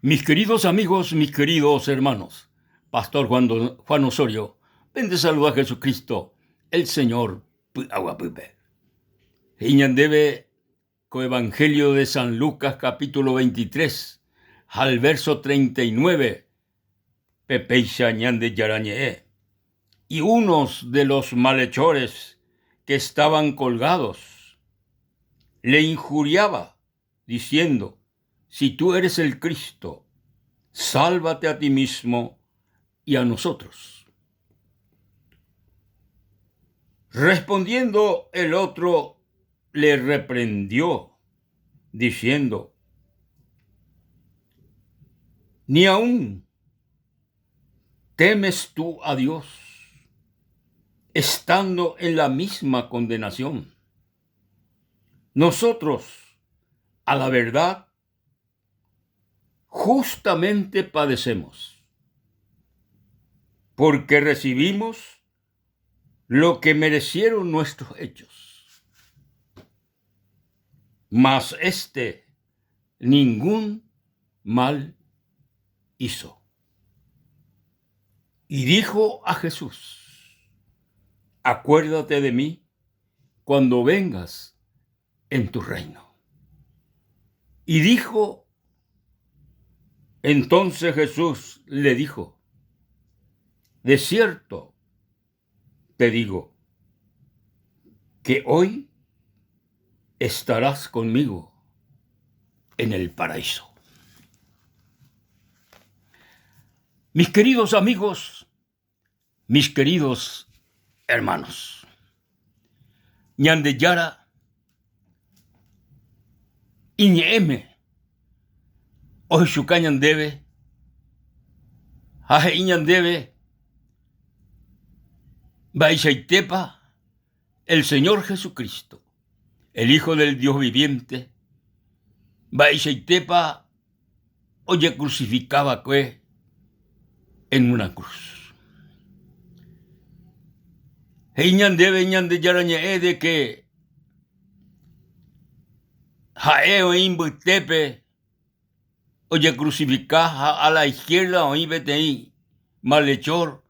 Mis queridos amigos, mis queridos hermanos, Pastor Juan Osorio, ven de saludar a Jesucristo, el Señor, Aguapupe. Iñandebe, Coevangelio de San Lucas, capítulo 23, al verso 39, Pepeixa ñande yarañe. Y unos de los malhechores que estaban colgados le injuriaba, diciendo: si tú eres el Cristo, sálvate a ti mismo y a nosotros. Respondiendo el otro, le reprendió, diciendo: ¿ni aún temes tú a Dios, estando en la misma condenación? Nosotros, a la verdad, justamente padecemos, porque recibimos lo que merecieron nuestros hechos. Mas ningún mal hizo. Y dijo a Jesús: acuérdate de mí cuando vengas en tu reino. Y dijo, entonces Jesús le dijo: de cierto te digo que hoy estarás conmigo en el paraíso. Mis queridos amigos, mis queridos hermanos, ñandeyara iñeme oishukañandebe, aje iñandebe baishaitepa el Señor Jesucristo, el Hijo del Dios viviente, baishaitepa oye crucificaba que en una cruz. Iñandebe ñandeyara ñe de que jaeo imbutepe oye crucificada a la izquierda oí betei malhechor,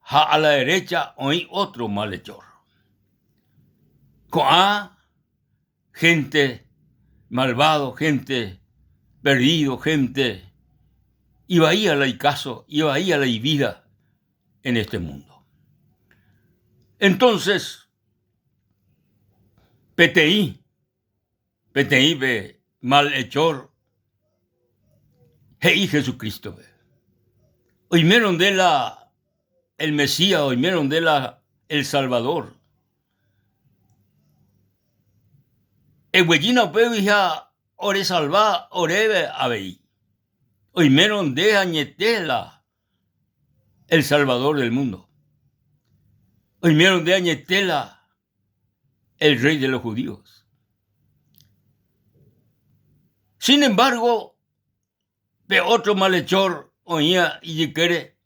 a la derecha oí otro malhechor. Con gente malvado, gente perdido, gente iba ahí a la caso, iba ahí a la vida en este mundo. Entonces, PTI be malhechor, hey Jesucristo be. Oimeron de el Mesías, oimeron de el Salvador. Eguellina pevija ore salva orebe abei. Oimeron de añetela el Salvador del mundo. Oimeron de añetela el Rey de los judíos. Sin embargo, de otro malhechor oía y quiere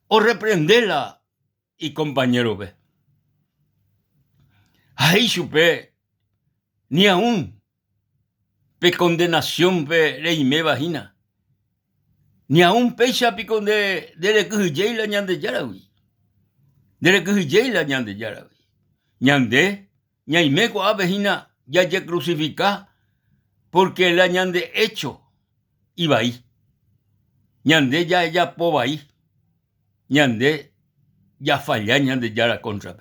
o reprendela y compañero ve. Ahí supe ni aún pe condenación ve rey me vagina. Ni aún pecha picon de le que la ñande yarawi. De le que la ñande yarawi. Ñande, ñaimeco avejina ya crucifica porque la ñande hecho iba ahí. Ñande ya poba ahí. Ñande ya falla ñande yara contra.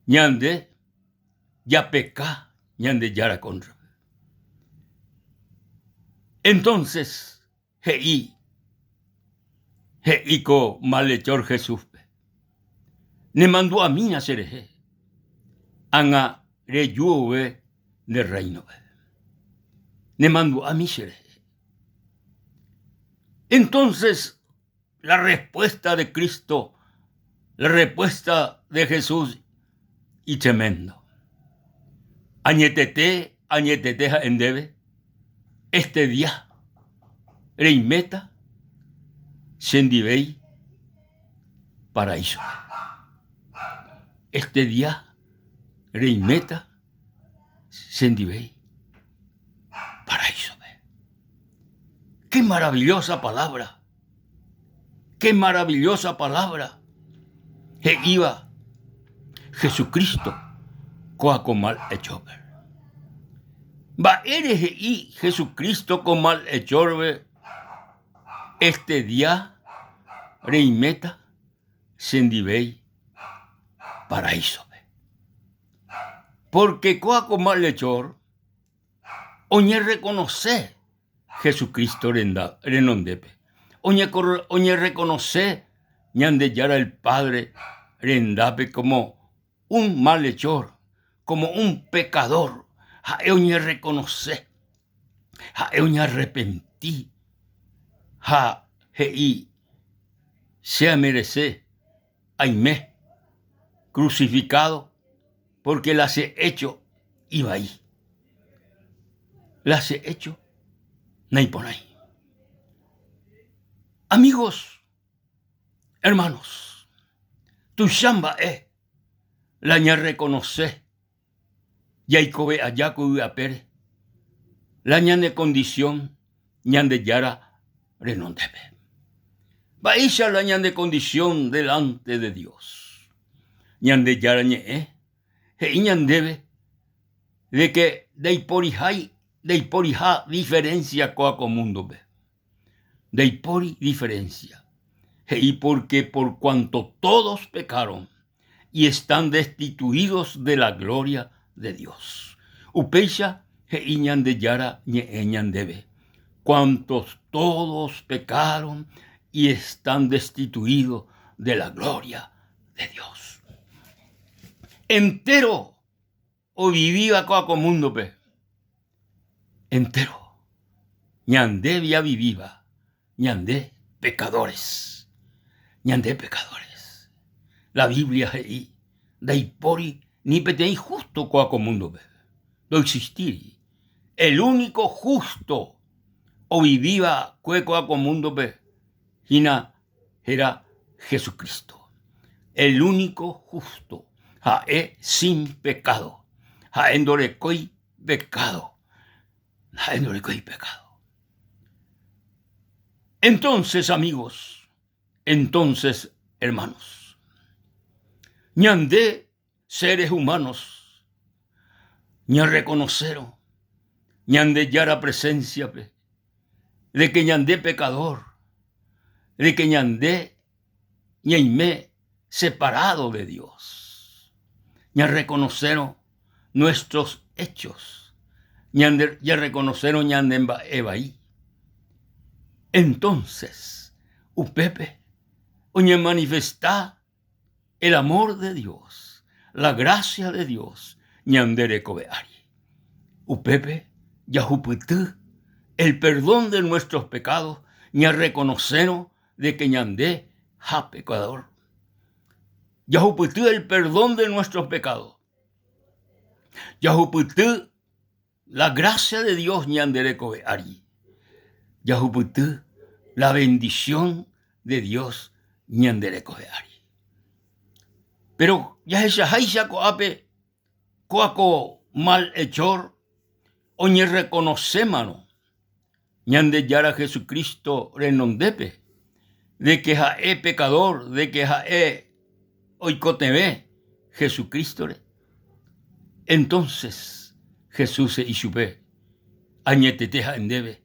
Ñande ya peca ñande yara contra. Entonces, Heico malhechor Jesús ne mandó a mí a hacer anga reyuve de reino. Ne mandó a mí ser. Entonces, la respuesta de Cristo, la respuesta de Jesús, y tremendo. Añetete endebe, este día, reimeta, sendibei, paraíso. Este día, reimeta, sendibei, paraíso. ¡Qué maravillosa palabra! ¡Qué maravillosa palabra! Que iba Jesucristo coacomal echorbe. Va eres y Jesucristo comal echorbe este día reimeta sendibei paraíso. Porque coacomal echor oñe reconoce Jesucristo renondepe. Oñe reconoce ñande yara el Padre rendape como un malhechor, como un pecador. Jae oñe reconoce, jae oñe arrepentí, jae sea merece, aimé, crucificado, porque las he hecho iba ahí. Las he hecho naiponai. Amigos, hermanos, tu chamba la ña reconoce, yaikobe ayaku apere, la ña de condición, ñan de yara renondebe. Baisha la ñan de condición delante de Dios. Ñan de yara ñe, ñan debe, de que de iporija diferencia coaco mundo be. De ipori diferencia. Y porque por cuanto todos pecaron y están destituidos de la gloria de Dios. Upeisha iñan de yara ñeñan debe. Cuantos todos pecaron y están destituidos de la gloria de Dios. Entero o vivía coaco mundo pe. Entero. Ñande via viviva. Ñande pecadores. Ñande pecadores. La Biblia ahí, daipori, ni petei justo coaco mundo be. No existir. El único justo o vivía coaco mundo be. Hina era Jesucristo. El único justo. Jae sin pecado. Jaendorekoi pecado. Jaendorekoi pecado. Entonces, amigos, entonces, hermanos, ñande seres humanos, ña reconoceron, ñande yara presencia, de que ñande pecador, de que ñande ñaime separado de Dios. Ya reconoceron nuestros hechos, ya reconoceron ñande evaí. Entonces, upepe, oñe manifesta el amor de Dios, la gracia de Dios, ñandere cobeari. Upepe, yahuputu, el perdón de nuestros pecados, ña reconoceron de que ñandé ja pecador. Yahuputu, el perdón de nuestros pecados. Yahuputu, la gracia de Dios, ñandere cobeari. Yahuputu, la bendición de Dios, ñandere cobeari. Pero ya esa haisha coape, coaco malhechor, oñe reconoce mano, ñande yara Jesucristo renondepe, de que jae pecador, de que jae oikotebe, Jesucristo. Entonces Jesús se ishupe, añeteteja endebe,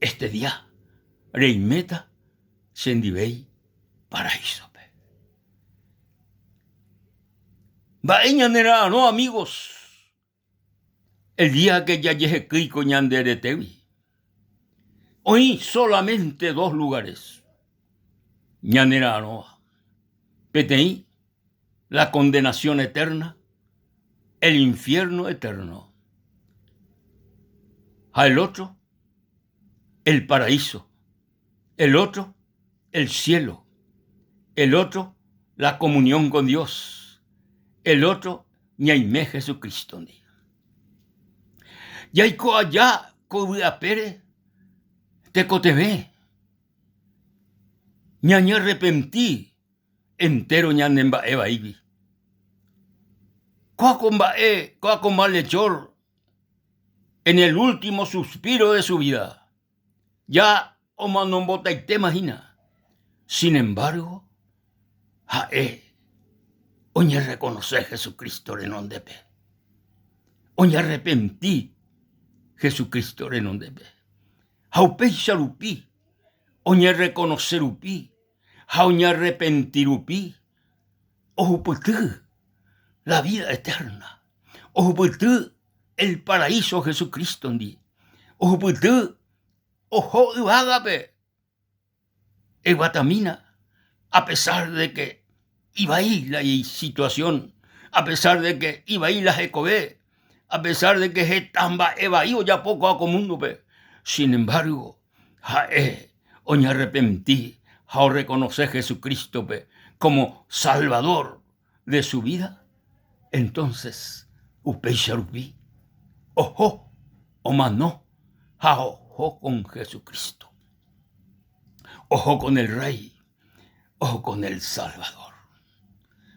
este día, reimeta, sendibei, paraíso. Vaeñanera, no, amigos. El día que ya llegue Kiko ñanderetevi. Hoy solamente 2 lugares. Ñanera, no. Petei, la condenación eterna, el infierno eterno. El otro, el paraíso. El otro, el cielo. El otro, la comunión con Dios. El otro, ñaime Jesucristo. Yaiko allá, cobiapere, te cotebe. Ñaña arrepentí, entero ñanemba eva ibi. Coaco malhechor, en el último suspiro de su vida, ya o manombota y te imagina. Sin embargo, oñe reconocer Jesucristo renondepe. Oñe arrepentí Jesucristo renondepe. Jaupe sharupi. Oñe reconocer upi. Oñe arrepentir upi. Ojuputú la vida eterna. Ojuputú el paraíso Jesucristo ndi. Ojuputú ojo uágape. Guatamina, a pesar de que iba a ir la situación, a pesar de que iba a ir la Jecobé, a pesar de que Jetamba eva ido ya poco a comundo, sin embargo, oña arrepentí, reconocer a Jesucristo como Salvador de su vida, entonces, upeixarupi, ojo, o mano, ojo con Jesucristo. Ojo con el Rey, ojo con el Salvador.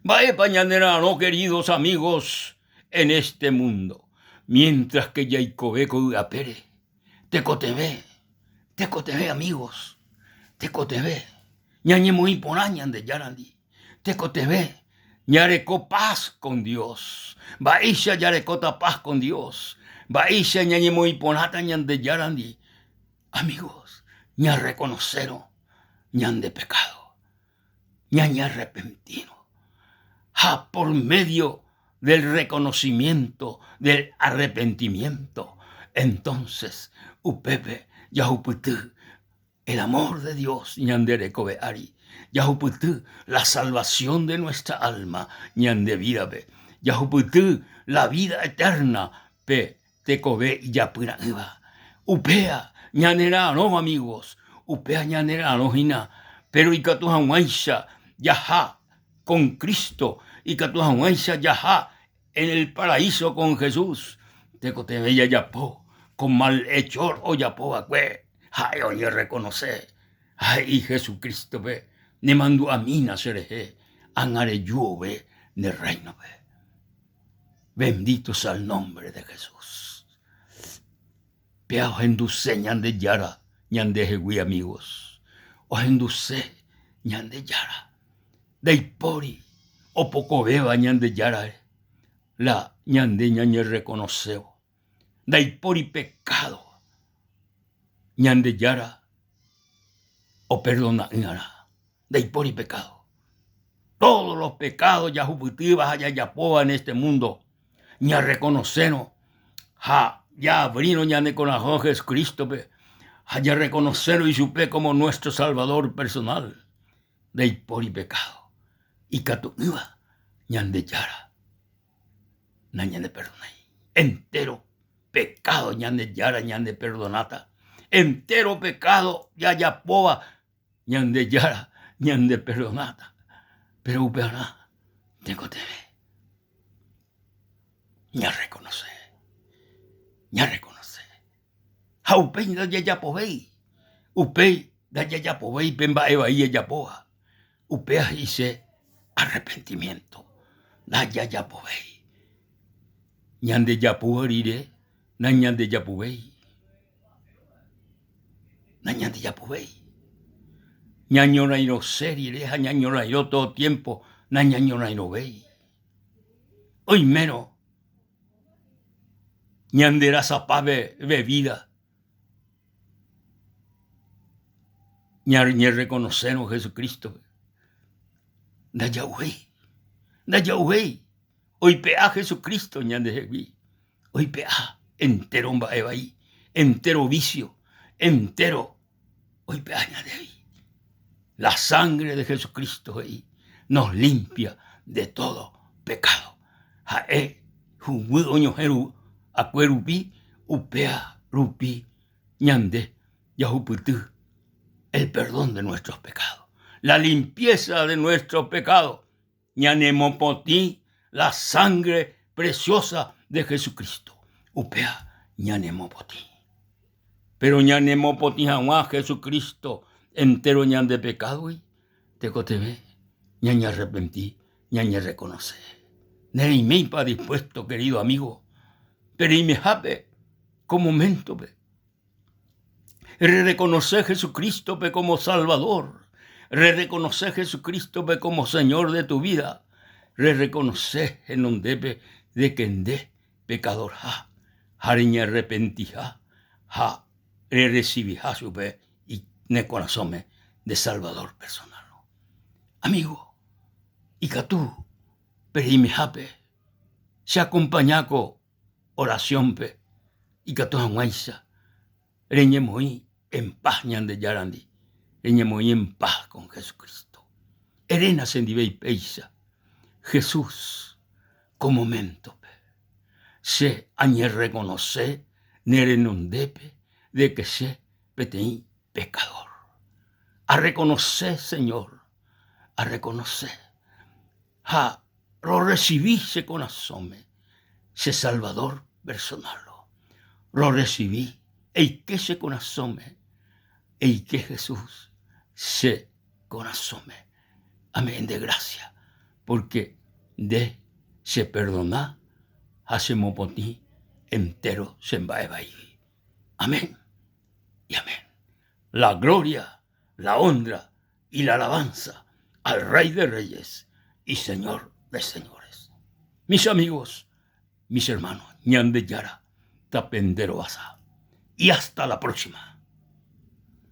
Vae pañanera, no, queridos amigos, en este mundo, mientras que Yaicobeco apere, tecotebe, amigos, tecotebe, ñañemo imponañan de yarandi, tecotebe, ñareco paz con Dios, vaisha yarecota paz con Dios, vaisha ñañemo imponatañan de yarandi, amigos, ña reconoceron, ñan de pecado, ñan arrepentido. Por medio del reconocimiento, del arrepentimiento, entonces, upepe, yahuputú, el amor de Dios, ñan de recobeari, yahuputú, la salvación de nuestra alma, ñan de vida, yahuputú, la vida eterna, tecobe y yapura iba, upea, ñanera, no, amigos, upea ñanera no hina, pero ikatuhawaisha yaha con Cristo, ikatuhawaisha yaha en el paraíso con Jesús, tecotebeya yapo, con malhechor o yapo acue, oye reconocer, y Jesucristo ne mandó a mí nacer, angare yo ne reino bendito sea el nombre de Jesús. Peao enduce ñan de yara, ñan de jegui amigos, o enduce ñan de yara, de ipori, o poco beba ñan de yara, la ñan de ñañe reconoceo, de ipori pecado, ñan de yara, o perdona ñara, de ipori pecado. Todos los pecados yahuputivas allá yapoa en este mundo, ña reconocenos, ya abrino ña ne conajo Jesucristo, ya reconocerlo y supe como nuestro Salvador personal, de por y pecado, y catuiva, ñan de yara, ñan de perdonai, entero pecado, ñan de yara, ñan de perdonata, entero pecado, ya yapoa, ñan de yara, ñan de perdonata, pero upeana, tengo te ve, ña reconoce. Ya reconoce. Jaupei da yayapovei. Upei da yayapovei pemba eva y yayapoa. Upea hice arrepentimiento. Da yayapovei. Ñan de yapuarire. Na ñan de yapovei. Na ñan de yapovei. Ñañora y no serire. Ñañora y no todo tiempo. Na ñañora y no vei. Hoy menos. Ñandera zapave bebida. Ña reconocernos Jesucristo. Da Yahweh. Hoy pea Jesucristo, ñande jevi. Hoy pea entero mbaevaí, entero vicio, entero. Hoy pea ñande. La sangre de Jesucristo ahí nos limpia de todo pecado. Oñojeru. Acuerupi, upea, rupi, ñande, yahuputú, el perdón de nuestros pecados, la limpieza de nuestros pecados, ñanemopotí, la sangre preciosa de Jesucristo, upea, ñanemopotí. Pero ñanemopotí jamás Jesucristo entero ñan de pecado y tecotebe, ñaña arrepentí, ñaña reconoce. Nerimeipa dispuesto, querido amigo. Pero y me jape, como momento, Reconocer Jesucristo como Salvador. Reconocer Jesucristo como Señor de tu vida. Reconocer en donde de que ende pecador ha. Hariña arrepentija. Ha recibija su fe y ne corazón de Salvador personal. Amigo, y que tú, perimejape, se acompaña con oración pe, y que tú aguaisa, reñemoí en paz ñande yarandi, reñemoí en paz con Jesucristo. Erena sendive y peisa, Jesús, como momento pe, se añe reconoce, nere nondepe, de que se petei pecador. A reconocer, Señor, a reconocer. Lo recibí se conasome, se Salvador personal. Lo recibí, y que se conasome, y que Jesús se conasome. Amén de gracia, porque de se perdona, hacemos por ti entero se va ahí. Amén y amén. La gloria, la honra y la alabanza al Rey de Reyes y Señor de Señores. Mis amigos, mis hermanos, ñande yara, tapendero asa. Y hasta la próxima.